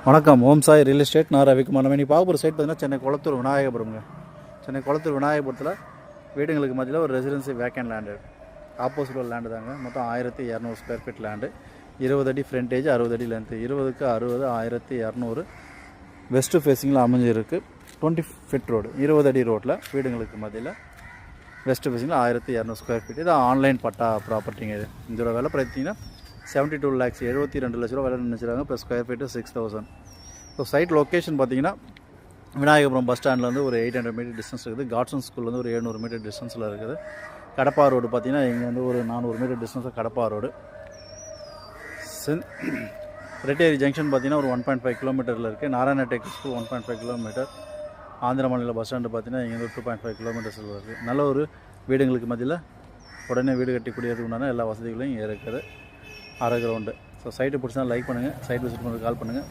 வணக்கம். ஓம் Sai real estate. நான் ரவிக்குமார். நம்ம இன்றைக்கி பார்க்க போகிற சைட் பார்த்தீங்கன்னா சென்னை குளத்தூர் விநாயகபுரம்ங்க. சென்னை குளத்தூர் விநாயகபுரத்தில் வீடுங்களுக்கு மத்தியில் ஒரு ரெசிடென்சி வேக்கண்ட் லேண்டு, ஆப்போசிட் ஒரு லேண்டு தாங்க. மொத்தம் 1200 ஸ்கொயர் ஃபீட் லேண்டு, 20 அடி ஃப்ரண்டேஜ், 60 அடி லென்த்து, 20க்கு 60, 1200 வெஸ்ட்டு ஃபேஸிங்கில் அமைஞ்சிருக்கு. 20 ஃபீட் ரோடு, 20 அடி ரோட்டில் வீடுங்களுக்கு மத்தியில் வெஸ்ட்டு ஃபேஸிங்கில் 1200 ஸ்கொயர் ஃபீட். இது ஆன்லைன் பட்டா ப்ராப்பர்ட்டிங்க. இது இதோட விலை பார்த்தீங்கன்னா 72 lakhs, 72 லட்ச ரூபா விலை நினச்சிருக்காங்க. Plus square feet 6000. So site location பார்த்தீங்கன்னா விநாயகபுரம் பஸ் ஸ்டாண்ட்லேருந்து ஒரு 800 மீட்டர் டிஸ்டன்ஸ் இருக்குது. காட்சன் ஸ்கூல்லேருந்து ஒரு 700 மீட்டர் டிஸ்டன்ஸில் இருக்குது. கடப்பா ரோடு பார்த்தீங்கன்னா இங்கேருந்து ஒரு 400 மீட்டர் டிஸ்டன்ஸில் கடப்பா ரோடு. ரெட்டேரி ஜங்ஷன் பார்த்தீங்கன்னா ஒரு 1.5 கிலோமீட்டரில் இருக்குது. Narayana tech school 1.5 kilometre. Andhra மாநில பஸ் ஸ்டாண்டு பார்த்தீங்கன்னா இங்கேருந்து 2.5 கிலோமீட்டர்ஸில் இருக்குது. நல்ல ஒரு வீடுங்களுக்கு மத்தியில் உடனே வீடு கட்டிக்கூடியதுக்கு உண்டான எல்லா வசதிகளையும் இங்கே இருக்குது. அரை கிரவுண்டு. ஸோ சைட்டு பிடிச்சா லைக் பண்ணுங்கள். சைட் விசிட் பண்ணுறது கால் பண்ணுங்கள்.